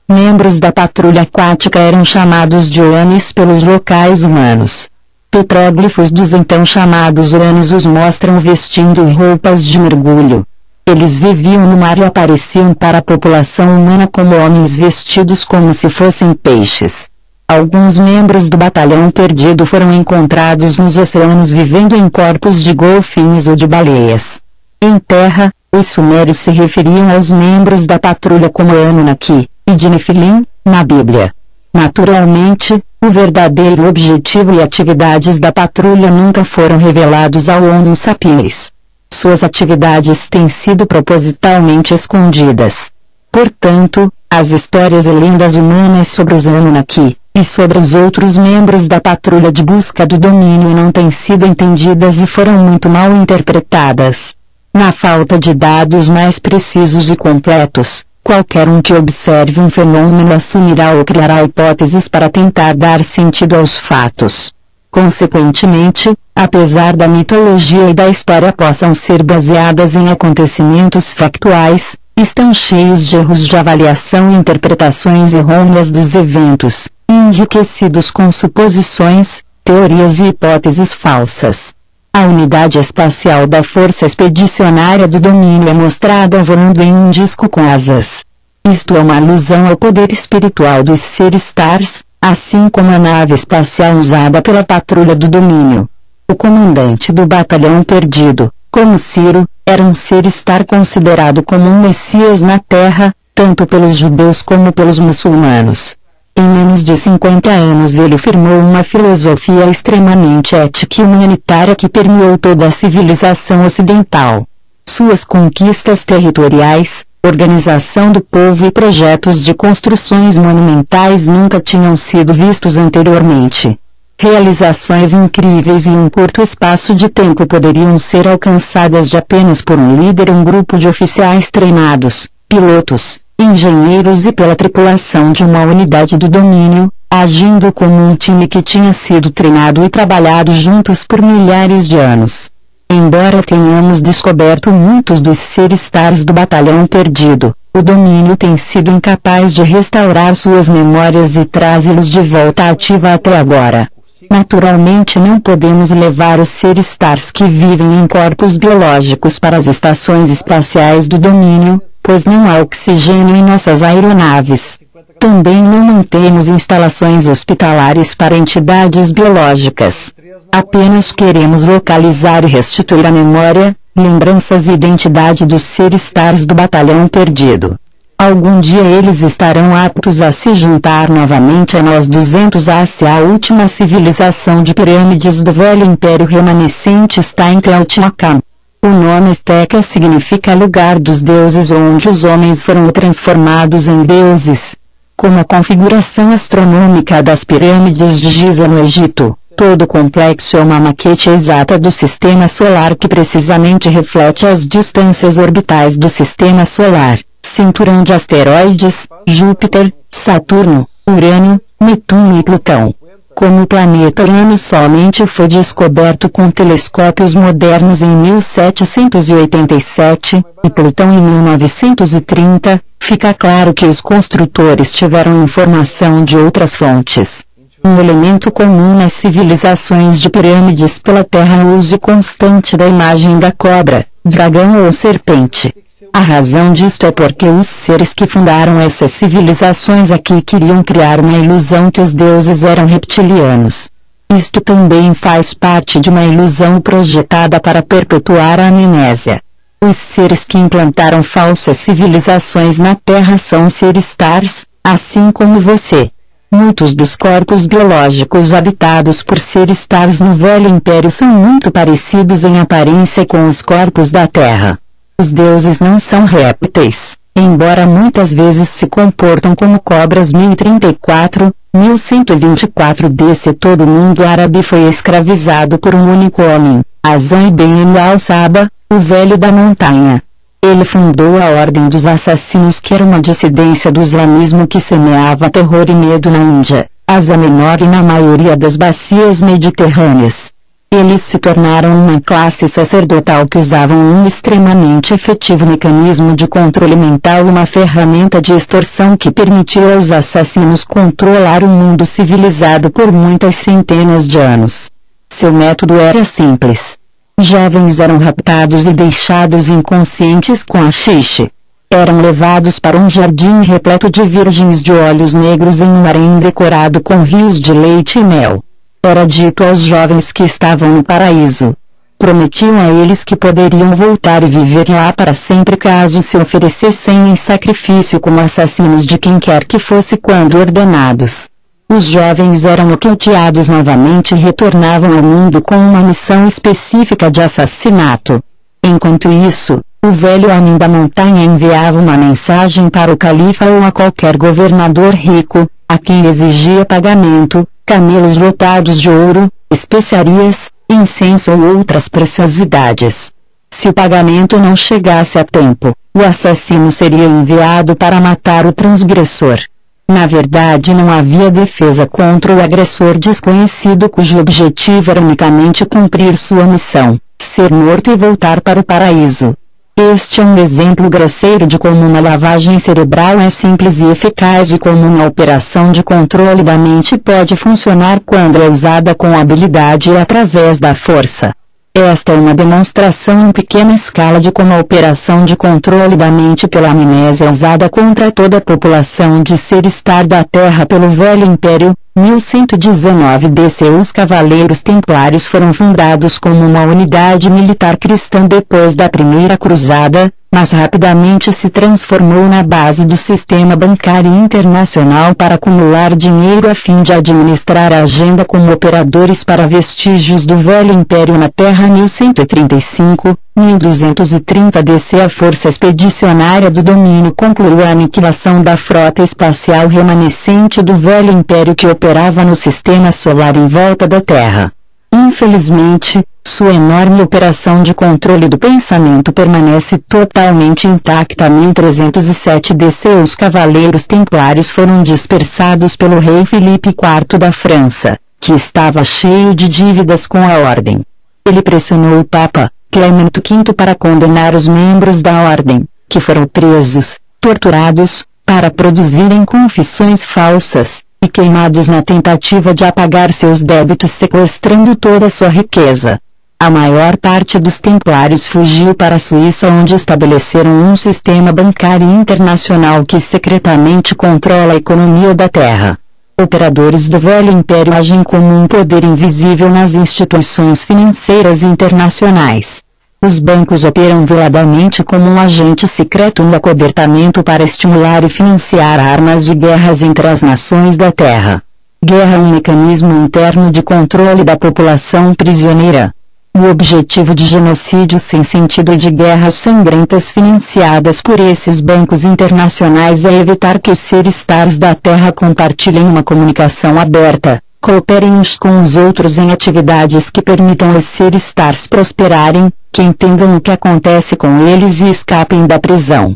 Membros da patrulha aquática eram chamados de Oanes pelos locais humanos. Petróglifos dos então chamados Oanes os mostram vestindo roupas de mergulho. Eles viviam no mar e apareciam para a população humana como homens vestidos como se fossem peixes. Alguns membros do batalhão perdido foram encontrados nos oceanos vivendo em corpos de golfinhos ou de baleias. Em terra, os sumérios se referiam aos membros da patrulha como Anunnaki, e de Nefilim, na Bíblia. Naturalmente, o verdadeiro objetivo e atividades da patrulha nunca foram revelados ao Homo sapiens. Suas atividades têm sido propositalmente escondidas. Portanto, as histórias e lendas humanas sobre os Anunnaki, e sobre os outros membros da patrulha de busca do domínio não têm sido entendidas e foram muito mal interpretadas. Na falta de dados mais precisos e completos, qualquer um que observe um fenômeno assumirá ou criará hipóteses para tentar dar sentido aos fatos. Consequentemente, apesar da mitologia e da história possam ser baseadas em acontecimentos factuais, estão cheios de erros de avaliação e interpretações errôneas dos eventos, enriquecidos com suposições, teorias e hipóteses falsas. A unidade espacial da Força Expedicionária do Domínio é mostrada voando em um disco com asas. Isto é uma alusão ao poder espiritual dos Ser-Stars, assim como a nave espacial usada pela Patrulha do Domínio. O comandante do Batalhão Perdido, como Ciro, era um Ser-Star considerado como um messias na Terra, tanto pelos judeus como pelos muçulmanos. Em menos de 50 anos ele firmou uma filosofia extremamente ética e humanitária que permeou toda a civilização ocidental. Suas conquistas territoriais, organização do povo e projetos de construções monumentais nunca tinham sido vistos anteriormente. Realizações incríveis em um curto espaço de tempo poderiam ser alcançadas de apenas por um líder e um grupo de oficiais treinados, pilotos, engenheiros e pela tripulação de uma unidade do domínio, agindo como um time que tinha sido treinado e trabalhado juntos por milhares de anos. Embora tenhamos descoberto muitos dos Ser-Stars do Batalhão Perdido, o domínio tem sido incapaz de restaurar suas memórias e trazê-los de volta ativa até agora. Naturalmente não podemos levar os Ser-Stars que vivem em corpos biológicos para as estações espaciais do domínio, pois não há oxigênio em nossas aeronaves. Também não mantemos instalações hospitalares para entidades biológicas. Apenas queremos localizar e restituir a memória, lembranças e identidade dos Ser-Stars do Batalhão Perdido. Algum dia eles estarão aptos a se juntar novamente a nós 200 a última civilização de pirâmides do velho império remanescente está em Teotihuacan. O nome Azteca significa lugar dos deuses onde os homens foram transformados em deuses. Como a configuração astronômica das pirâmides de Giza no Egito, todo o complexo é uma maquete exata do Sistema Solar que precisamente reflete as distâncias orbitais do Sistema Solar, cinturão de asteroides, Júpiter, Saturno, Urano, Netuno e Plutão. Como o planeta Urano somente foi descoberto com telescópios modernos em 1787, e Plutão em 1930, fica claro que os construtores tiveram informação de outras fontes. Um elemento comum nas civilizações de pirâmides pela Terra é o uso constante da imagem da cobra, dragão ou serpente. A razão disto é porque os seres que fundaram essas civilizações aqui queriam criar uma ilusão que os deuses eram reptilianos. Isto também faz parte de uma ilusão projetada para perpetuar a amnésia. Os seres que implantaram falsas civilizações na Terra são Ser-Stars, assim como você. Muitos dos corpos biológicos habitados por Ser-Stars no Velho Império são muito parecidos em aparência com os corpos da Terra. Os deuses não são répteis, embora muitas vezes se comportam como cobras. 1034, 1124 DC. Todo mundo árabe foi escravizado por um único homem, Hasan ibn al-Saba, o velho da montanha. Ele fundou a Ordem dos Assassinos, que era uma dissidência do islamismo que semeava terror e medo na Índia, Ásia Menor e na maioria das bacias mediterrâneas. Eles se tornaram uma classe sacerdotal que usavam um extremamente efetivo mecanismo de controle mental e uma ferramenta de extorsão que permitia aos assassinos controlar o mundo civilizado por muitas centenas de anos. Seu método era simples. Jovens eram raptados e deixados inconscientes com haxixe. Eram levados para um jardim repleto de virgens de olhos negros em um harém decorado com rios de leite e mel. Era dito aos jovens que estavam no paraíso. Prometiam a eles que poderiam voltar e viver lá para sempre caso se oferecessem em sacrifício como assassinos de quem quer que fosse quando ordenados. Os jovens eram nocauteados novamente e retornavam ao mundo com uma missão específica de assassinato. Enquanto isso, o velho homem da montanha enviava uma mensagem para o califa ou a qualquer governador rico, a quem exigia pagamento, camelos lotados de ouro, especiarias, incenso ou outras preciosidades. Se o pagamento não chegasse a tempo, o assassino seria enviado para matar o transgressor. Na verdade, não havia defesa contra o agressor desconhecido cujo objetivo era unicamente cumprir sua missão, ser morto e voltar para o paraíso. Este é um exemplo grosseiro de como uma lavagem cerebral é simples e eficaz e como uma operação de controle da mente pode funcionar quando é usada com habilidade e através da força. Esta é uma demonstração em pequena escala de como a operação de controle da mente pela amnésia é usada contra toda a população de ser-estar da Terra pelo Velho Império. 1119 DC. Os Cavaleiros Templários foram fundados como uma unidade militar cristã depois da Primeira Cruzada, mas rapidamente se transformou na base do sistema bancário internacional para acumular dinheiro a fim de administrar a agenda como operadores para vestígios do Velho Império na Terra. 1135, 1230 DC. A Força Expedicionária do Domínio concluiu a aniquilação da frota espacial remanescente do Velho Império que operava no sistema solar em volta da Terra. Infelizmente, sua enorme operação de controle do pensamento permanece totalmente intacta. 1307 DC. Os Cavaleiros Templários foram dispersados pelo rei Filipe IV da França, que estava cheio de dívidas com a ordem. Ele pressionou o Papa, Clemento V, para condenar os membros da ordem, que foram presos, torturados, para produzirem confissões falsas, e queimados na tentativa de apagar seus débitos, sequestrando toda sua riqueza. A maior parte dos templários fugiu para a Suíça, onde estabeleceram um sistema bancário internacional que secretamente controla a economia da Terra. Operadores do Velho Império agem como um poder invisível nas instituições financeiras internacionais. Os bancos operam veladamente como um agente secreto no acobertamento para estimular e financiar armas de guerras entre as nações da Terra. Guerra é um mecanismo interno de controle da população prisioneira. O objetivo de genocídio sem sentido e de guerras sangrentas financiadas por esses bancos internacionais é evitar que os ser-stars da Terra compartilhem uma comunicação aberta, cooperem uns com os outros em atividades que permitam aos ser-stars prosperarem, que entendam o que acontece com eles e escapem da prisão.